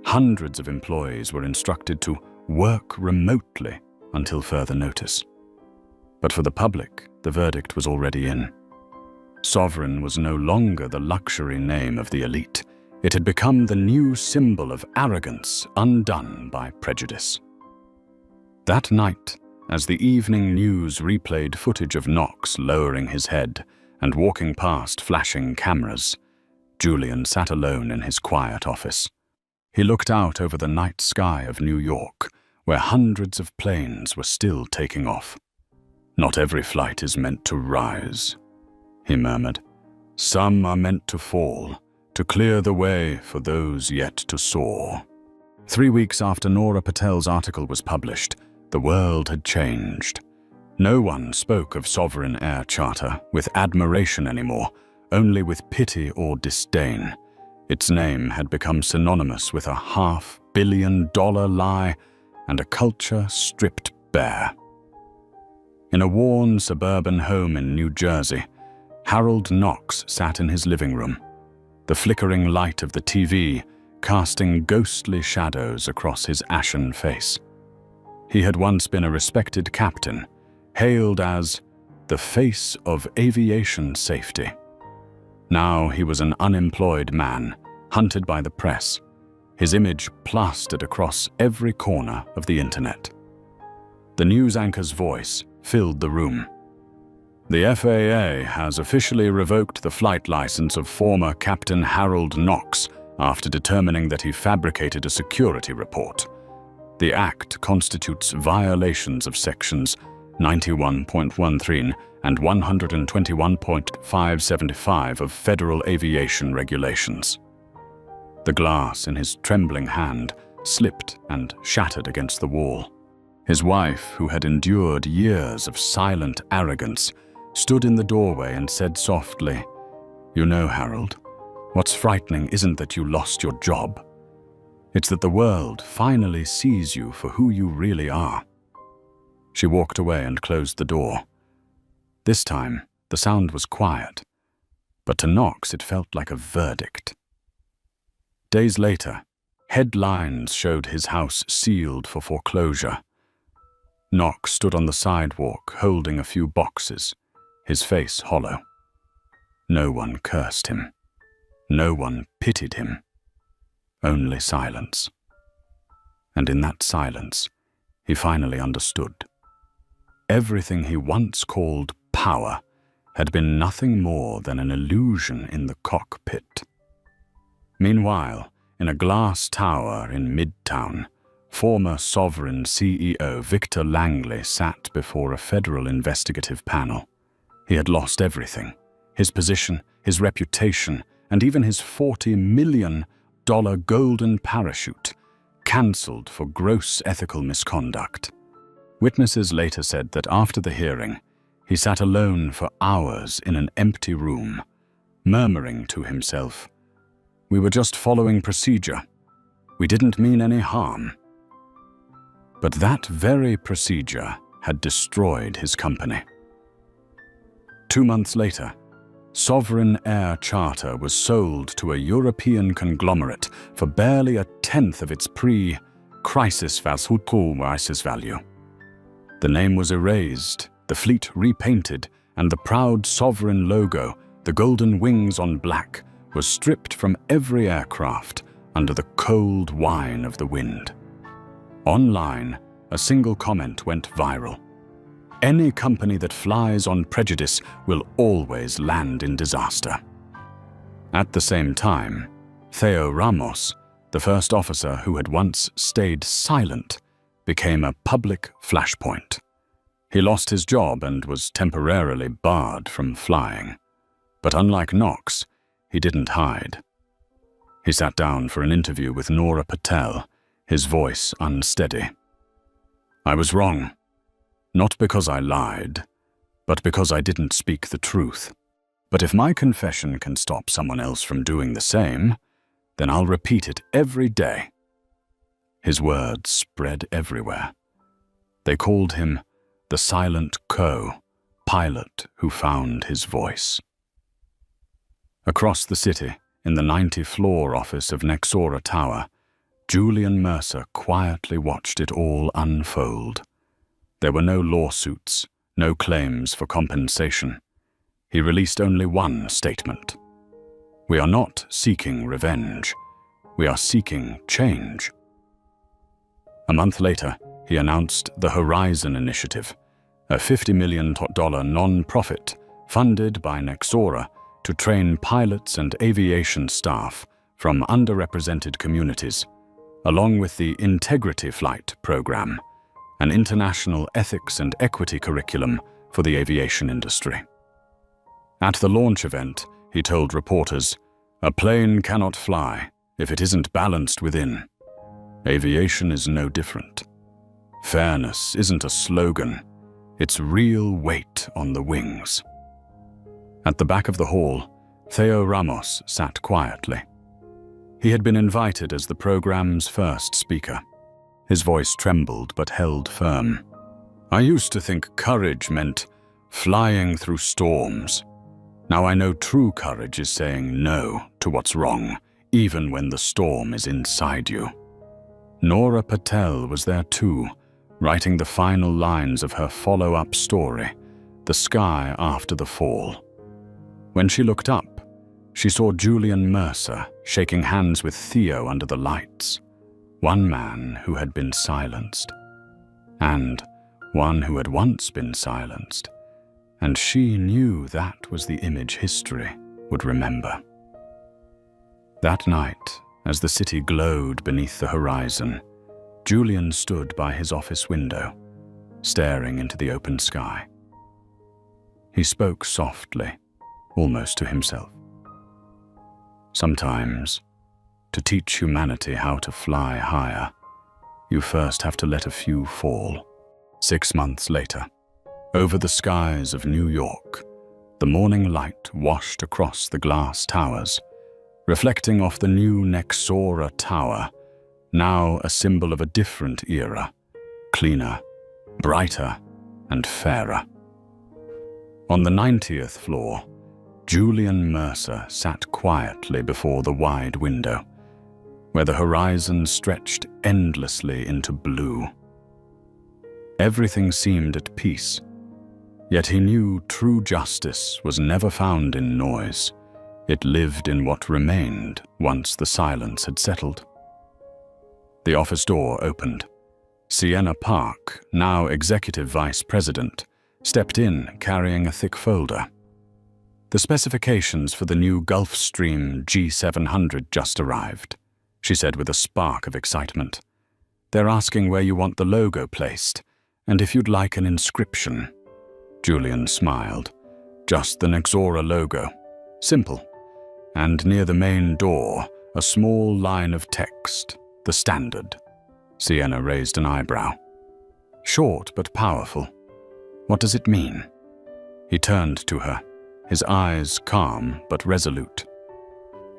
Hundreds of employees were instructed to work remotely until further notice. But for the public, the verdict was already in. Sovereign was no longer the luxury name of the elite. It had become the new symbol of arrogance undone by prejudice. That night, as the evening news replayed footage of Knox lowering his head and walking past flashing cameras, Julian sat alone in his quiet office. He looked out over the night sky of New York, where hundreds of planes were still taking off. Not every flight is meant to rise, he murmured. Some are meant to fall, to clear the way for those yet to soar. 3 weeks after Nora Patel's article was published, the world had changed. No one spoke of Sovereign Air Charter with admiration anymore, only with pity or disdain. Its name had become synonymous with a $500 million lie and a culture stripped bare. In a worn suburban home in New Jersey, Harold Knox sat in his living room, the flickering light of the TV casting ghostly shadows across his ashen face. He had once been a respected captain, hailed as the face of aviation safety. Now he was an unemployed man, hunted by the press, his image plastered across every corner of the internet. The news anchor's voice filled the room. The FAA has officially revoked the flight license of former Captain Harold Knox after determining that he fabricated a security report. The act constitutes violations of sections 91.13 and 121.575 of Federal Aviation Regulations. The glass in his trembling hand slipped and shattered against the wall. His wife, who had endured years of silent arrogance, stood in the doorway and said softly, "You know, Harold, what's frightening isn't that you lost your job. It's that the world finally sees you for who you really are." She walked away and closed the door. This time, the sound was quiet, but to Knox it felt like a verdict. Days later, headlines showed his house sealed for foreclosure. Knox stood on the sidewalk holding a few boxes, his face hollow. No one cursed him. No one pitied him. Only silence. And in that silence, he finally understood. Everything he once called power had been nothing more than an illusion in the cockpit. Meanwhile, in a glass tower in Midtown, former Sovereign CEO Victor Langley sat before a federal investigative panel. He had lost everything: his position, his reputation, and even his $40 million golden parachute, cancelled for gross ethical misconduct. Witnesses later said that after the hearing, he sat alone for hours in an empty room, murmuring to himself, "We were just following procedure. We didn't mean any harm." But that very procedure had destroyed his company. 2 months later, Sovereign Air Charter was sold to a European conglomerate for barely a tenth of its pre-crisis value. The name was erased, the fleet repainted, and the proud Sovereign logo, the golden wings on black, was stripped from every aircraft under the cold whine of the wind. Online, a single comment went viral. "Any company that flies on prejudice will always land in disaster." At the same time, Theo Ramos, the first officer who had once stayed silent, became a public flashpoint. He lost his job and was temporarily barred from flying. But unlike Knox, he didn't hide. He sat down for an interview with Nora Patel, his voice unsteady. "I was wrong. Not because I lied, but because I didn't speak the truth. But if my confession can stop someone else from doing the same, then I'll repeat it every day." His words spread everywhere. They called him the silent co-pilot who found his voice. Across the city, in the 90th-floor office of Nexora Tower, Julian Mercer quietly watched it all unfold. There were no lawsuits, no claims for compensation. He released only one statement: "We are not seeking revenge. We are seeking change." A month later, he announced the Horizon Initiative, a $50 million non-profit funded by Nexora to train pilots and aviation staff from underrepresented communities, along with the Integrity Flight program, an international ethics and equity curriculum for the aviation industry. At the launch event, he told reporters. "A plane cannot fly if it isn't balanced within. Aviation is no different. Fairness isn't a slogan, it's real weight on the wings." At the back of the hall, Theo Ramos sat quietly. He had been invited as the program's first speaker. His voice trembled but held firm. "I used to think courage meant flying through storms. Now I know true courage is saying no to what's wrong, even when the storm is inside you." Nora Patel was there too, writing the final lines of her follow-up story, The Sky After the Fall. When she looked up, she saw Julian Mercer shaking hands with Theo under the lights, one man who had been silenced, and one who had once been silenced, and she knew that was the image history would remember. That night, as the city glowed beneath the horizon, Julian stood by his office window, staring into the open sky. He spoke softly, almost to himself. "Sometimes, to teach humanity how to fly higher, you first have to let a few fall." 6 months later, over the skies of New York, the morning light washed across the glass towers, reflecting off the new Nexora Tower, now a symbol of a different era, cleaner, brighter, and fairer. On the 90th floor, Julian Mercer sat quietly before the wide window, where the horizon stretched endlessly into blue. Everything seemed at peace, yet he knew true justice was never found in noise. It lived in what remained once the silence had settled. The office door opened. Sienna Park, now executive vice president, stepped in carrying a thick folder. "The specifications for the new Gulfstream G700 just arrived," she said with a spark of excitement. "They're asking where you want the logo placed, and if you'd like an inscription." Julian smiled. "Just the Nexora logo. Simple. And near the main door, a small line of text, the standard." Sienna raised an eyebrow. "Short but powerful. What does it mean?" He turned to her, his eyes calm but resolute.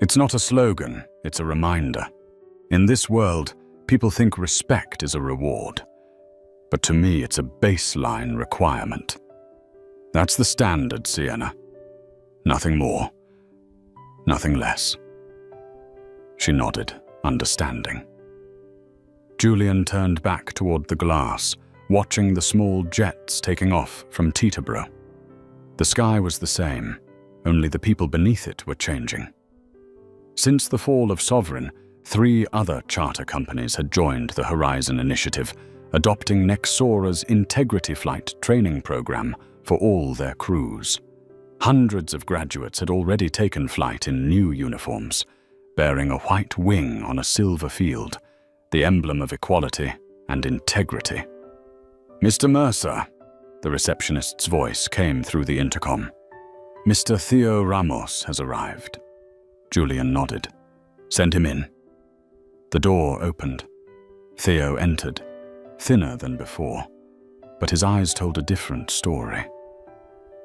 "It's not a slogan, it's a reminder. In this world, people think respect is a reward. But to me, it's a baseline requirement. That's the standard, Sienna. Nothing more, nothing less." She nodded, understanding. Julian turned back toward the glass, watching the small jets taking off from Teterboro. The sky was the same, only the people beneath it were changing. Since the fall of Sovereign, 3 other charter companies had joined the Horizon Initiative, adopting Nexora's Integrity Flight training program for all their crews. Hundreds of graduates had already taken flight in new uniforms, bearing a white wing on a silver field, the emblem of equality and integrity. "Mr. Mercer," the receptionist's voice came through the intercom. "Mr. Theo Ramos has arrived." Julian nodded. "Send him in." The door opened. Theo entered, thinner than before, but his eyes told a different story.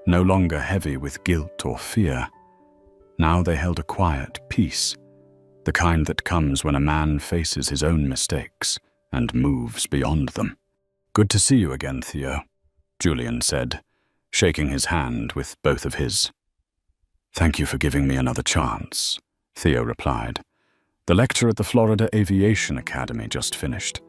No longer heavy with guilt or fear, now they held a quiet peace, the kind that comes when a man faces his own mistakes and moves beyond them. "Good to see you again, Theo," Julian said, shaking his hand with both of his. "Thank you for giving me another chance," Theo replied. "The lecture at the Florida Aviation Academy just finished.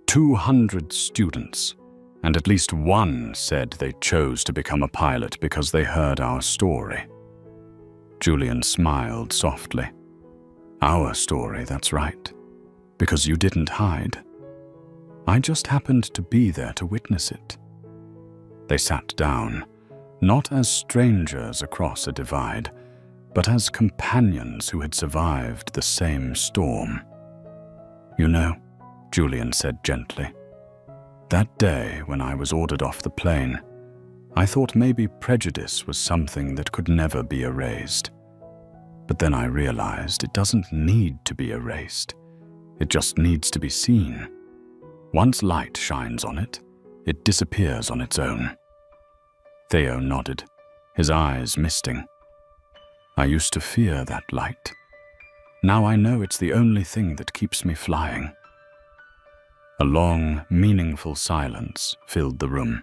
200 students, and at least one said they chose to become a pilot because they heard our story." Julian smiled softly. "Our story, that's right. Because you didn't hide. I just happened to be there to witness it." They sat down, not as strangers across a divide, but as companions who had survived the same storm. "You know," Julian said gently, "that day when I was ordered off the plane, I thought maybe prejudice was something that could never be erased. But then I realized it doesn't need to be erased. It just needs to be seen. Once light shines on it, it disappears on its own. Theo nodded, his eyes misting. I used to fear that light. Now I know it's the only thing that keeps me flying. A long, meaningful silence filled the room.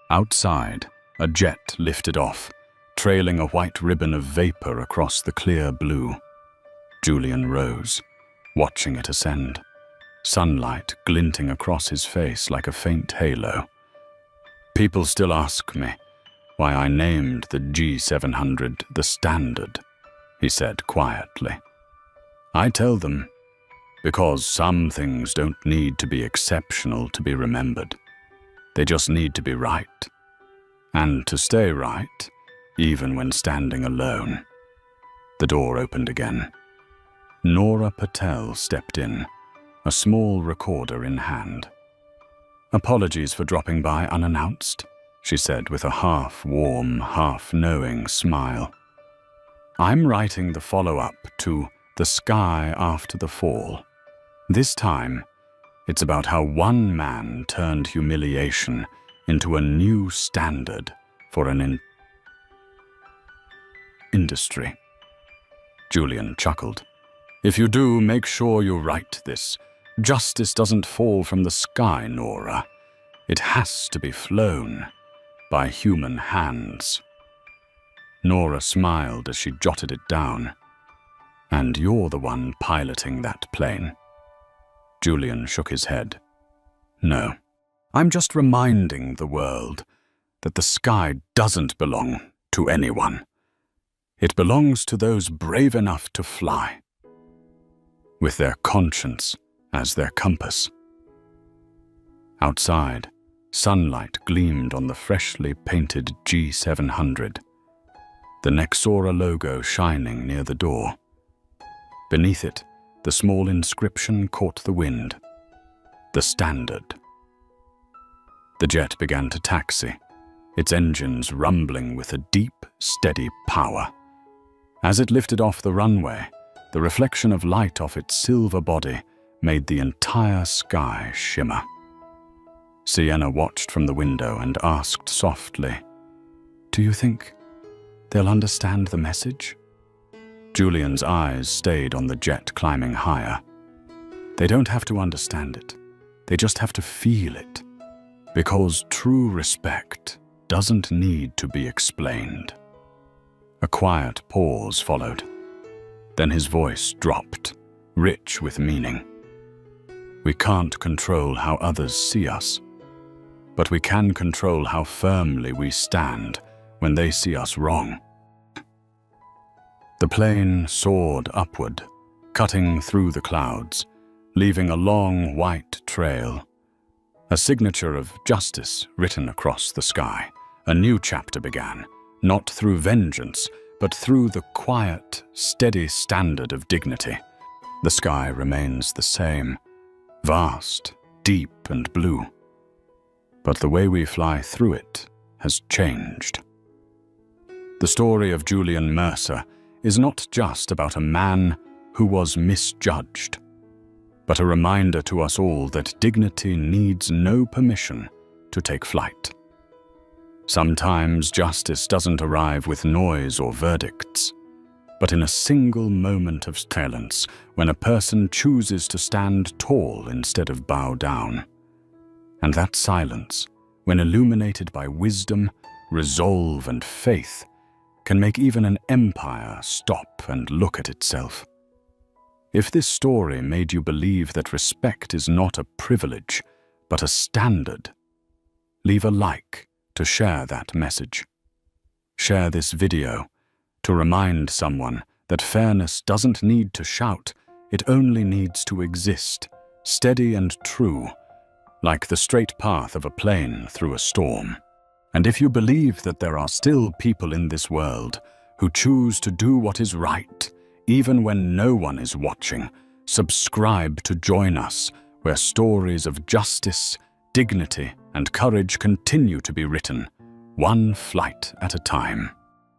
Outside, a jet lifted off, trailing a white ribbon of vapor across the clear blue. Julian rose, watching it ascend, sunlight glinting across his face like a faint halo. People still ask me why I named the G700 the Standard, he said quietly. I tell them, because some things don't need to be exceptional to be remembered. They just need to be right. And to stay right, even when standing alone. The door opened again. Nora Patel stepped in, a small recorder in hand. Apologies for dropping by unannounced, she said with a half-warm, half-knowing smile. I'm writing the follow-up to The Sky After the Fall. This time, it's about how one man turned humiliation into a new standard for an industry. Julian chuckled. If you do, make sure you write this. Justice doesn't fall from the sky, Nora. It has to be flown by human hands. Nora smiled as she jotted it down. And you're the one piloting that plane. Julian shook his head. No, I'm just reminding the world that the sky doesn't belong to anyone. It belongs to those brave enough to fly, with their conscience as their compass. Outside, sunlight gleamed on the freshly painted G700, the Nexora logo shining near the door. Beneath it, the small inscription caught the wind. The Standard. The jet began to taxi, its engines rumbling with a deep, steady power. As it lifted off the runway, the reflection of light off its silver body made the entire sky shimmer. Sienna watched from the window and asked softly, "Do you think they'll understand the message?" Julian's eyes stayed on the jet climbing higher. They don't have to understand it. They just have to feel it. Because true respect doesn't need to be explained. A quiet pause followed. Then his voice dropped, rich with meaning. We can't control how others see us, but we can control how firmly we stand when they see us wrong. The plane soared upward, cutting through the clouds, leaving a long white trail. A signature of justice written across the sky. A new chapter began, not through vengeance, but through the quiet, steady standard of dignity. The sky remains the same, vast, deep and blue. But the way we fly through it has changed. The story of Julian Mercer is not just about a man who was misjudged, but a reminder to us all that dignity needs no permission to take flight. Sometimes justice doesn't arrive with noise or verdicts, but in a single moment of silence when a person chooses to stand tall instead of bow down. And that silence, when illuminated by wisdom, resolve, and faith, can make even an empire stop and look at itself. If this story made you believe that respect is not a privilege, but a standard, leave a like to share that message. Share this video to remind someone that fairness doesn't need to shout, it only needs to exist, steady and true, like the straight path of a plane through a storm. And if you believe that there are still people in this world who choose to do what is right, even when no one is watching, subscribe to join us, where stories of justice, dignity, and courage continue to be written, one flight at a time.